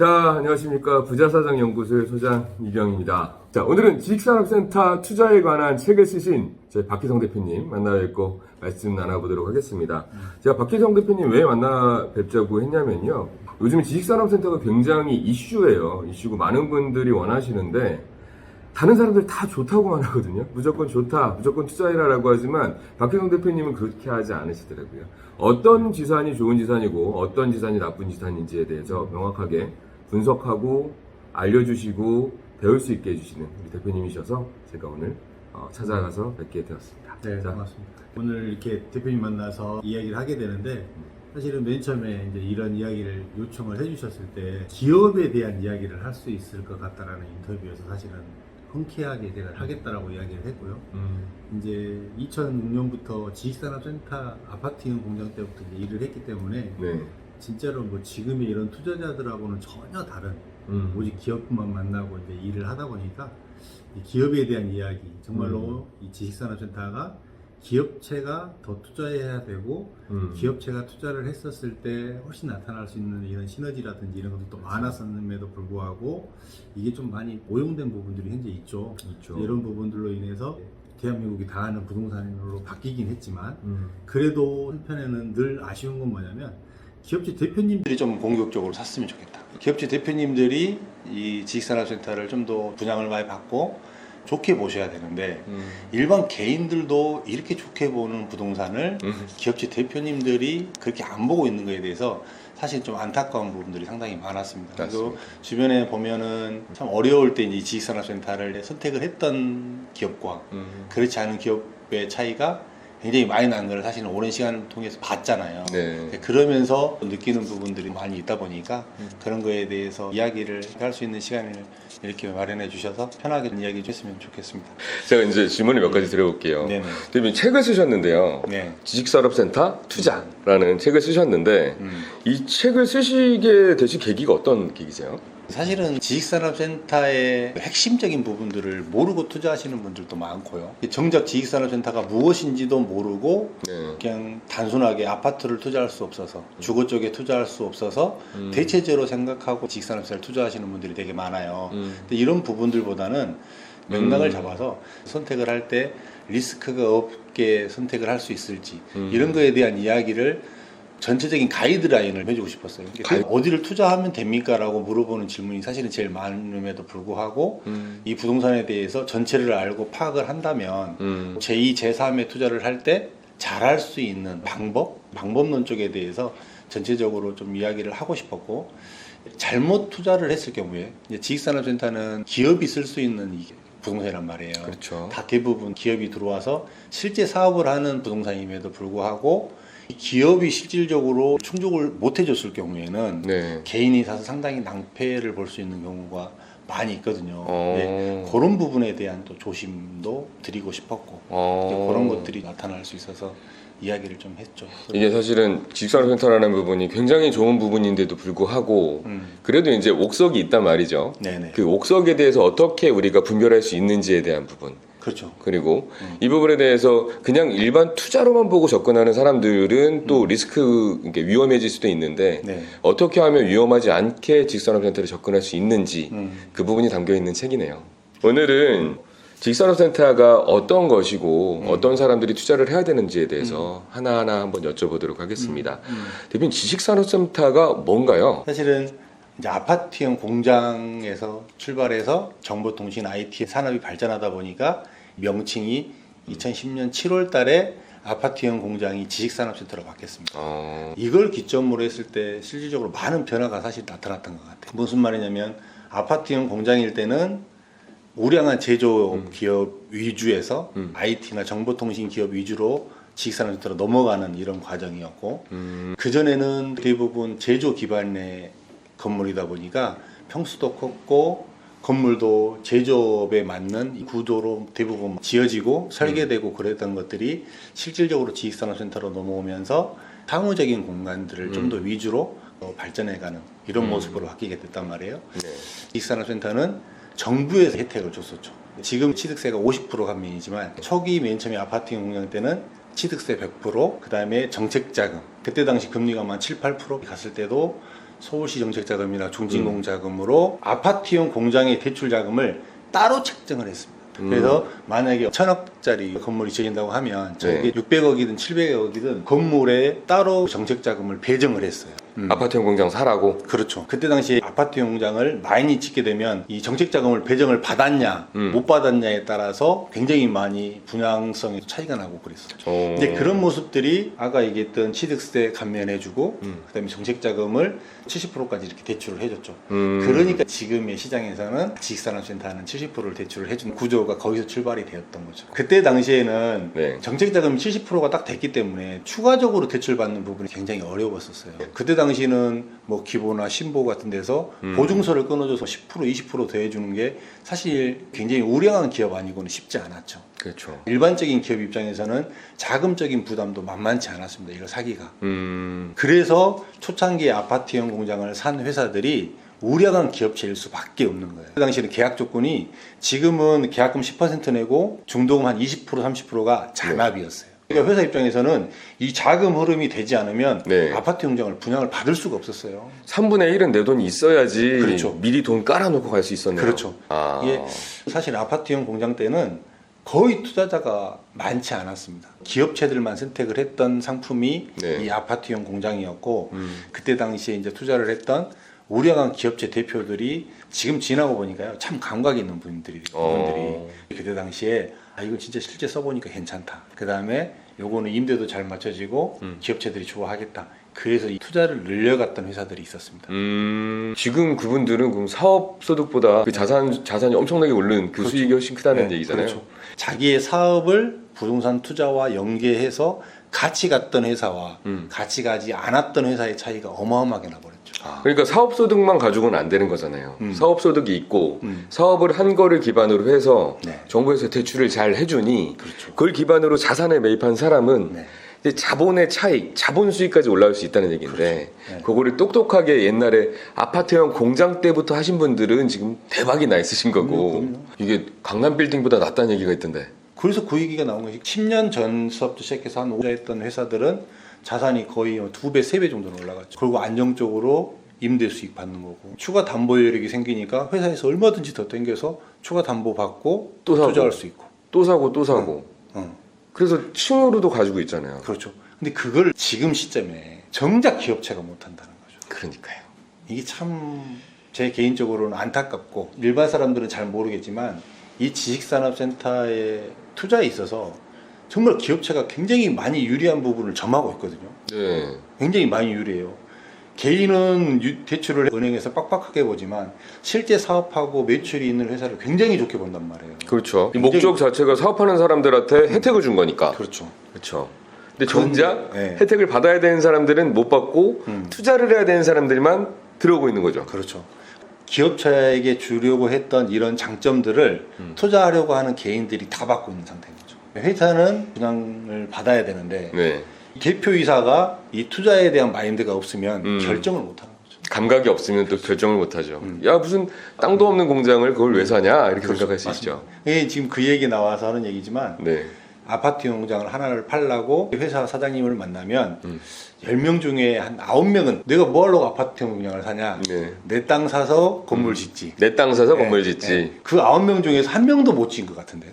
자, 안녕하십니까. 부자사장연구소의 소장 이경입니다. 자, 오늘은 지식산업센터 투자에 관한 책을 쓰신 저희 박희성 대표님 만나 뵙고 말씀 나눠보도록 하겠습니다. 제가 박희성 대표님 왜 만나 뵙자고 했냐면요. 요즘 지식산업센터가 굉장히 이슈예요. 이슈고 많은 분들이 원하시는데 다른 사람들 다 좋다고만 하거든요. 무조건 좋다, 무조건 투자해라라고 하지만 박희성 대표님은 그렇게 하지 않으시더라고요. 어떤 지산이 좋은 지산이고 어떤 지산이 나쁜 지산인지에 대해서 명확하게 분석하고 알려주시고 배울 수 있게 해주시는 우리 대표님이셔서 제가 오늘 찾아가서 뵙게 되었습니다. 네, 자, 반갑습니다. 오늘 이렇게 대표님 만나서 이야기를 하게 되는데 사실은 맨 처음에 이제 이런 이야기를 요청을 해주셨을 때 기업에 대한 이야기를 할 수 있을 것 같다라는 인터뷰에서 사실은 흔쾌하게 제가 하겠다라고 이야기를 했고요. 이제 2006년부터 지식산업센터 아파트형 공장 때부터 이제 일을 했기 때문에 네. 진짜로 뭐 지금의 이런 투자자들하고는 전혀 다른 오직 기업만 만나고 이제 일을 하다 보니까 이 기업에 대한 이야기 정말로 이 지식산업센터가 기업체가 더 투자해야 되고 기업체가 투자를 했었을 때 훨씬 나타날 수 있는 이런 시너지라든지 이런 것도 또 많았었음에도 불구하고 이게 좀 많이 오용된 부분들이 현재 있죠. 이런 부분들로 인해서 대한민국이 다 아는 부동산으로 바뀌긴 했지만 그래도 한편에는 늘 아쉬운 건 뭐냐면 기업체 대표님들이 좀 공격적으로 샀으면 좋겠다. 기업체 대표님들이 이 지식산업센터를 좀 더 분양을 많이 받고 좋게 보셔야 되는데 일반 개인들도 이렇게 좋게 보는 부동산을 기업체 대표님들이 그렇게 안 보고 있는 것에 대해서 사실 좀 안타까운 부분들이 상당히 많았습니다. 그래서 주변에 보면은 참 어려울 때 이 지식산업센터를 선택을 했던 기업과 그렇지 않은 기업의 차이가 굉장히 많이 난 걸 사실은 오랜 시간을 통해서 봤잖아요. 네. 그러면서 느끼는 부분들이 많이 있다 보니까 그런 거에 대해서 이야기를 할 수 있는 시간을 이렇게 마련해 주셔서 편하게 이야기 해주셨으면 좋겠습니다. 제가 이제 질문을 몇 가지 드려볼게요. 네네. 대표님 책을 쓰셨는데요. 네. 지식산업센터 투자라는 책을 쓰셨는데 이 책을 쓰시게 되신 계기가 어떤 계기세요? 사실은 지식산업센터의 핵심적인 부분들을 모르고 투자하시는 분들도 많고요. 정작 지식산업센터가 무엇인지도 모르고 네. 그냥 단순하게 아파트를 투자할 수 없어서 주거 쪽에 투자할 수 없어서 대체제로 생각하고 지식산업센터를 투자하시는 분들이 되게 많아요. 근데 이런 부분들보다는 맥락을 잡아서 선택을 할 때 리스크가 없게 선택을 할 수 있을지 이런 거에 대한 이야기를 전체적인 가이드라인을 해주고 싶었어요. 어디를 투자하면 됩니까? 라고 물어보는 질문이 사실은 제일 많음에도 불구하고 이 부동산에 대해서 전체를 알고 파악을 한다면 제2, 제3의 투자를 할 때 잘할 수 있는 방법론 쪽에 대해서 전체적으로 좀 이야기를 하고 싶었고 잘못 투자를 했을 경우에 이제 지식산업센터는 기업이 쓸 수 있는 부동산이란 말이에요. 그렇죠. 다 대부분 기업이 들어와서 실제 사업을 하는 부동산임에도 불구하고 기업이 실질적으로 충족을 못 해줬을 경우에는 네. 개인이 사서 상당히 낭패를 볼 수 있는 경우가 많이 있거든요. 네, 그런 부분에 대한 또 조심도 드리고 싶었고 그런 것들이 나타날 수 있어서 이야기를 좀 했죠. 이게 사실은 지식산업센터라는 부분이 굉장히 좋은 부분인데도 불구하고 그래도 이제 옥석이 있단 말이죠. 네네. 그 옥석에 대해서 어떻게 우리가 분별할 수 있는지에 대한 부분. 그렇죠. 그리고 이 부분에 대해서 그냥 일반 투자로만 보고 접근하는 사람들은 또 리스크, 이게 위험해질 수도 있는데 네. 어떻게 하면 위험하지 않게 지식산업센터를 접근할 수 있는지 그 부분이 담겨 있는 책이네요. 오늘은 지식산업센터가 어떤 것이고 어떤 사람들이 투자를 해야 되는지에 대해서 하나하나 한번 여쭤보도록 하겠습니다. 대표님, 지식산업센터가 뭔가요? 사실은 이제 아파트형 공장에서 출발해서 정보통신 IT 산업이 발전하다 보니까 명칭이 2010년 7월 달에 아파트형 공장이 지식산업센터로 바뀌었습니다. 이걸 기점으로 했을 때 실질적으로 많은 변화가 사실 나타났던 것 같아요. 무슨 말이냐면 아파트형 공장일 때는 우량한 제조업 기업 위주에서 IT나 정보통신 기업 위주로 지식산업센터로 넘어가는 이런 과정이었고 그전에는 대부분 제조 기반의 건물이다 보니까 평수도 컸고 건물도 제조업에 맞는 구조로 대부분 지어지고 설계되고 그랬던 것들이 실질적으로 지식산업센터로 넘어오면서 사무적인 공간들을 좀 더 위주로 발전해가는 이런 모습으로 바뀌게 됐단 말이에요. 네. 지식산업센터는 정부에서 혜택을 줬었죠. 지금 취득세가 50% 감면이지만 초기 맨 처음에 아파트형 공장 때는 취득세 100%, 그 다음에 정책자금, 그때 당시 금리가 한 7, 8% 갔을 때도 서울시 정책자금이나 중진공자금으로 아파트용 공장의 대출 자금을 따로 책정을 했습니다. 그래서 만약에 1,000억짜리 건물이 지어진다고 하면 저게 600억이든 700억이든 건물에 따로 정책자금을 배정을 했어요. 아파트형 공장 사라고? 그렇죠. 그때 당시에 아파트용 공장을 많이 짓게 되면 이 정책자금을 배정을 받았냐 못 받았냐에 따라서 굉장히 많이 분양성에 차이가 나고 그랬어요. 근데 그런 모습들이 아까 얘기했던 취득세 감면해주고 그다음에 정책자금을 70%까지 이렇게 대출을 해줬죠. 그러니까 지금의 시장에서는 지식산업센터는 70%를 대출을 해준 구조가 거기서 출발이 되었던 거죠. 그때 당시에는 네. 정책자금이 70%가 딱 됐기 때문에 추가적으로 대출받는 부분이 굉장히 어려웠었어요. 그때 당시는 뭐 기보나 신보 같은 데서 보증서를 끊어줘서 10% 20% 더해주는 게 사실 굉장히 우량한 기업 아니고는 쉽지 않았죠. 그렇죠. 일반적인 기업 입장에서는 자금적인 부담도 만만치 않았습니다. 이걸 사기가. 그래서 초창기에 아파트형 공장을 산 회사들이 우량한 기업체일 수밖에 없는 거예요. 그 당시에는 계약 조건이 지금은 계약금 10% 내고 중도금 한 20% 30%가 잔압이었어요. 그러니까 회사 입장에서는 이 자금 흐름이 되지 않으면 네. 아파트 공장을 분양을 받을 수가 없었어요. 3분의 1은 내 돈이 있어야지 그렇죠. 미리 돈 깔아놓고 갈 수 있었네요. 그렇죠. 이게 사실 아파트형 공장 때는 거의 투자자가 많지 않았습니다. 기업체들만 선택을 했던 상품이 네. 이 아파트형 공장이었고 그때 당시에 이제 투자를 했던 우량한 기업체 대표들이 지금 지나고 보니까요 참 감각 있는 분들이 그때 당시에 아 이거 진짜 실제 써보니까 괜찮다. 그 다음에 요거는 임대도 잘 맞춰지고 기업체들이 좋아하겠다. 그래서 이 투자를 늘려갔던 회사들이 있었습니다. 지금 그분들은 그럼 사업 소득보다 그 자산이 엄청나게 오른 그 그렇죠. 수익이 훨씬 크다는 네, 얘기잖아요. 그렇죠. 자기의 사업을 부동산 투자와 연계해서 같이 갔던 회사와 같이 가지 않았던 회사의 차이가 어마어마하게 나버렸죠. 그러니까 사업 소득만 가지고는 안 되는 거잖아요. 사업 소득이 있고 사업을 한 거를 기반으로 해서 네. 정부에서 대출을 잘 해주니 그렇죠. 그걸 기반으로 자산에 매입한 사람은 네. 이제 자본의 차익, 자본 수익까지 올라올 수 있다는 얘기인데 그렇죠. 네. 그거를 똑똑하게 옛날에 아파트형 공장 때부터 하신 분들은 지금 대박이 나 있으신 거고 그럼요. 이게 강남 빌딩보다 낫다는 얘기가 있던데. 그래서 그 얘기가 나온 것이 10년 전서부터 시작해서 한 5년 했던 회사들은 자산이 거의 2배, 3배 정도는 올라갔죠. 그리고 안정적으로 임대 수익 받는 거고 추가 담보 여력이 생기니까 회사에서 얼마든지 더 땡겨서 추가 담보 받고 또 사고. 투자할 수 있고 또 사고 또 사고. 그래서 층으로도 가지고 있잖아요. 그렇죠. 근데 그걸 지금 시점에 정작 기업체가 못 한다는 거죠. 그러니까요. 이게 참 제 개인적으로는 안타깝고 일반 사람들은 잘 모르겠지만 이 지식산업센터의 투자에 있어서 정말 기업체가 굉장히 많이 유리한 부분을 점하고 있거든요. 네. 굉장히 많이 유리해요. 개인은 대출을 은행에서 빡빡하게 보지만 실제 사업하고 매출이 있는 회사를 굉장히 좋게 본단 말이에요. 그렇죠. 이 굉장히- 목적 자체가 사업하는 사람들한테 혜택을 준 거니까. 그렇죠. 그렇죠. 근데 정작 네. 혜택을 받아야 되는 사람들은 못 받고 투자를 해야 되는 사람들만 들어오고 있는 거죠. 그렇죠. 기업체에게 주려고 했던 이런 장점들을 투자하려고 하는 개인들이 다 받고 있는 상태인 거죠. 회사는 분양을 받아야 되는데 네. 대표이사가 이 투자에 대한 마인드가 없으면 결정을 못 하는 거죠. 감각이 없으면 또 결정을 못 하죠. 야, 무슨 땅도 없는 공장을 그걸 왜 사냐? 이렇게 생각할 수 있죠. 이게 지금 그 얘기 나와서 하는 얘기지만 네. 아파트 공장을 하나를 팔려고 회사 사장님을 만나면 10명 중에 한 9명은 내가 뭐 하려고 아파트 공장을 사냐? 네. 내 땅 사서 건물 짓지. 내 땅 사서 네, 건물 짓지. 네. 그 9명 중에서 한 명도 못 지은 것 같은데요.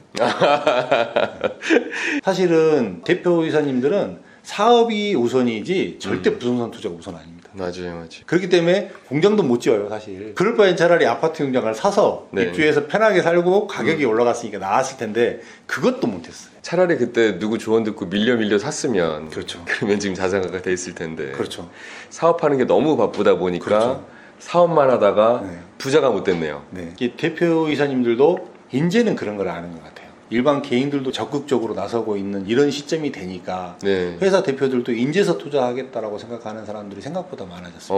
사실은 대표이사님들은 사업이 우선이지 절대 부동산 투자가 우선 아닙니다. 맞아요. 그렇기 때문에 공장도 못 지어요, 사실. 그럴 바엔 차라리 아파트 공장을 사서 네. 입주해서 편하게 살고 가격이 올라갔으니까 나았을 텐데 그것도 못했어요. 차라리 그때 누구 조언 듣고 밀려 샀으면 그렇죠. 그러면 지금 자산가가 돼 있을 텐데. 그렇죠. 사업하는 게 너무 바쁘다 보니까 그렇죠. 사업만 하다가 네. 부자가 못 됐네요. 네. 이 대표이사님들도 이제는 그런 걸 아는 것 같아요. 일반 개인들도 적극적으로 나서고 있는 이런 시점이 되니까 네. 회사 대표들도 인제서 투자하겠다라고 생각하는 사람들이 생각보다 많아졌습니다.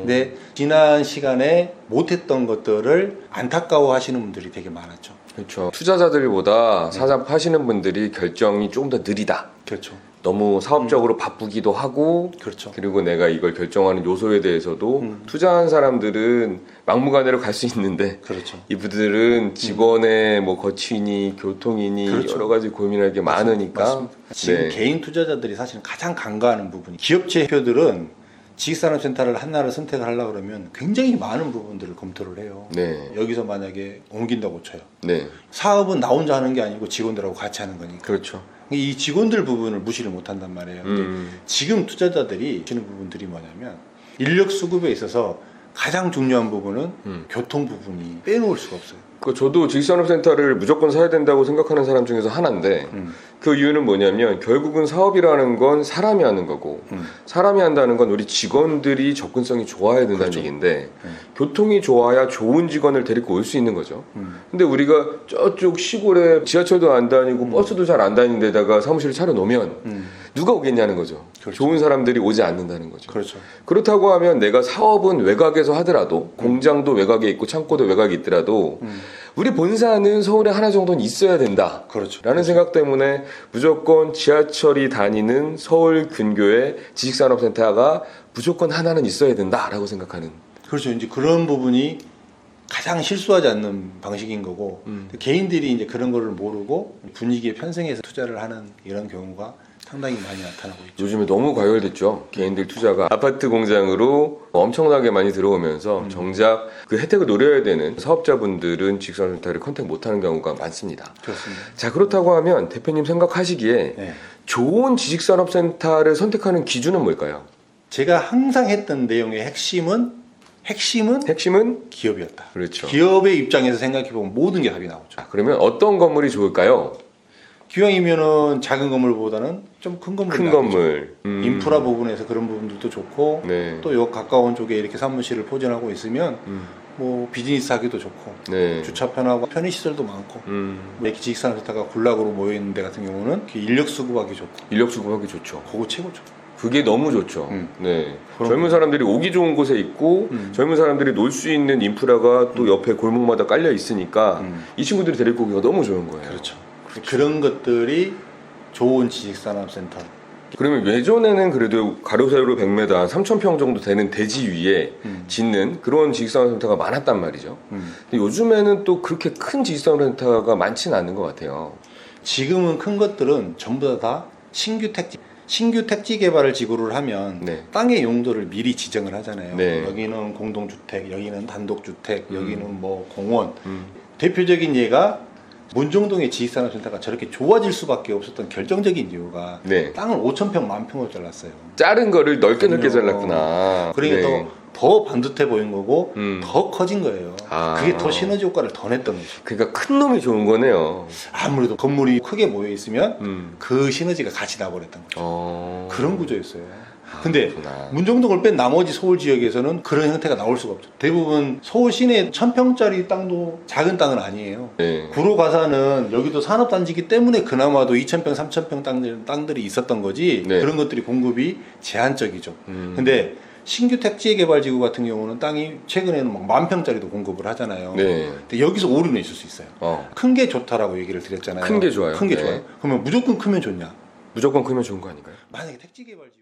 근데 지난 시간에 못했던 것들을 안타까워하시는 분들이 되게 많았죠. 그렇죠. 투자자들보다 사업하시는 분들이 결정이 조금 더 느리다. 그렇죠. 너무 사업적으로 바쁘기도 하고 그렇죠. 그리고 내가 이걸 결정하는 요소에 대해서도 투자한 사람들은 막무가내로 갈 수 있는데 그렇죠. 이분들은 직원의 뭐 거취니 교통이니 그렇죠. 여러 가지 고민할 게 많으니까 맞습니다. 지금 네. 개인 투자자들이 사실 가장 간과하는 부분이 기업체 대표들은 지식산업센터를 하나를 선택을 하려고 그러면 굉장히 많은 부분들을 검토를 해요. 네. 여기서 만약에 옮긴다고 쳐요. 네. 사업은 나 혼자 하는 게 아니고 직원들하고 같이 하는 거니까. 그렇죠. 이 직원들 부분을 무시를 못 한단 말이에요. 근데 지금 투자자들이 하시는 부분들이 뭐냐면 인력 수급에 있어서 가장 중요한 부분은 교통 부분이 빼놓을 수가 없어요. 저도 지식산업센터를 무조건 사야 된다고 생각하는 사람 중에서 하나인데 그 이유는 뭐냐면 결국은 사업이라는 건 사람이 하는 거고 사람이 한다는 건 우리 직원들이 접근성이 좋아야 된다는 그렇죠. 얘기인데 교통이 좋아야 좋은 직원을 데리고 올 수 있는 거죠. 근데 우리가 저쪽 시골에 지하철도 안 다니고 버스도 잘 안 다니는 데다가 사무실을 차려놓으면 누가 오겠냐는 거죠. 그렇죠. 좋은 사람들이 오지 않는다는 거죠. 그렇죠. 그렇다고 하면 내가 사업은 외곽에서 하더라도 공장도 외곽에 있고 창고도 외곽에 있더라도 우리 본사는 서울에 하나 정도는 있어야 된다. 그렇죠. 라는 생각 때문에 무조건 지하철이 다니는 서울 근교에 지식산업센터가 무조건 하나는 있어야 된다라고 생각하는. 그렇죠. 이제 그런 부분이 가장 실수하지 않는 방식인 거고 개인들이 이제 그런 거를 모르고 분위기에 편승해서 투자를 하는 이런 경우가 상당히 많이 나타나고 있죠. 요즘에 너무 과열됐죠. 개인들 투자가 아파트 공장으로 엄청나게 많이 들어오면서 정작 그 혜택을 노려야 되는 사업자분들은 지식산업센터를 컨택 못하는 경우가 많습니다. 그렇습니다. 자, 그렇다고 하면 대표님 생각하시기에 네. 좋은 지식산업센터를 선택하는 기준은 뭘까요? 제가 항상 했던 내용의 핵심은 기업이었다. 그렇죠. 기업의 입장에서 생각해보면 모든 게 답이 나오죠. 자, 그러면 어떤 건물이 좋을까요? 기왕이면은 작은 건물보다는 좀 큰 건물이 큰 낫겠죠. 건물. 인프라 부분에서 그런 부분들도 좋고 네. 또 요 가까운 쪽에 이렇게 사무실을 포진하고 있으면 뭐 비즈니스 하기도 좋고 네. 주차 편하고 편의시설도 많고 뭐 이렇게 지식산업센터가 군락으로 모여있는 데 같은 경우는 이렇게 인력 수급하기 좋고 인력 수급하기 좋죠. 그거 최고죠. 그게 너무 좋죠. 네. 그럼- 젊은 사람들이 오기 좋은 곳에 있고 젊은 사람들이 놀 수 있는 인프라가 또 옆에 골목마다 깔려 있으니까 이 친구들이 데리고 오기가 너무 좋은 거예요. 그렇죠. 그런 것들이 좋은 지식산업센터. 그러면 예전에는 그래도 가로세로 100m, 한 3,000평 정도 되는 대지 위에 짓는 그런 지식산업센터가 많았단 말이죠. 근데 요즘에는 또 그렇게 큰 지식산업센터가 많지는 않은 것 같아요. 지금은 큰 것들은 전부 다 신규 택지 개발을 지구를 하면 네. 땅의 용도를 미리 지정을 하잖아요. 네. 여기는 공동주택, 여기는 단독주택, 여기는 뭐 공원. 대표적인 예가 문정동의 지식산업센터가 저렇게 좋아질 수밖에 없었던 결정적인 이유가 네. 땅을 5,000평, 10,000평으로 잘랐어요. 자른 거를 넓게 넓게 그럼요. 잘랐구나. 그러니까 네. 더 반듯해 보인 거고 더 커진 거예요. 아. 그게 더 시너지 효과를 더 냈던 거죠. 그러니까 큰 놈이 좋은 거네요. 아무래도 건물이 크게 모여 있으면 그 시너지가 같이 나버렸던 거죠. 그런 구조였어요. 근데 그렇구나. 문정동을 뺀 나머지 서울 지역에서는 그런 형태가 나올 수가 없죠. 대부분 서울 시내 1,000평짜리 땅도 작은 땅은 아니에요. 네. 구로 가사는 여기도 산업단지이기 때문에 그나마도 2,000평, 3,000평 땅들이 있었던 거지. 네. 그런 것들이 공급이 제한적이죠. 근데 신규 택지 개발지구 같은 경우는 땅이 최근에는 막 10,000평짜리도 공급을 하잖아요. 네. 근데 여기서 오류는 있을 수 있어요. 큰 게 좋다라고 얘기를 드렸잖아요. 큰 게 좋아요. 큰 게 네. 좋아요. 그러면 무조건 크면 좋냐? 무조건 크면 좋은 거 아닌가요? 만약에 택지 개발지구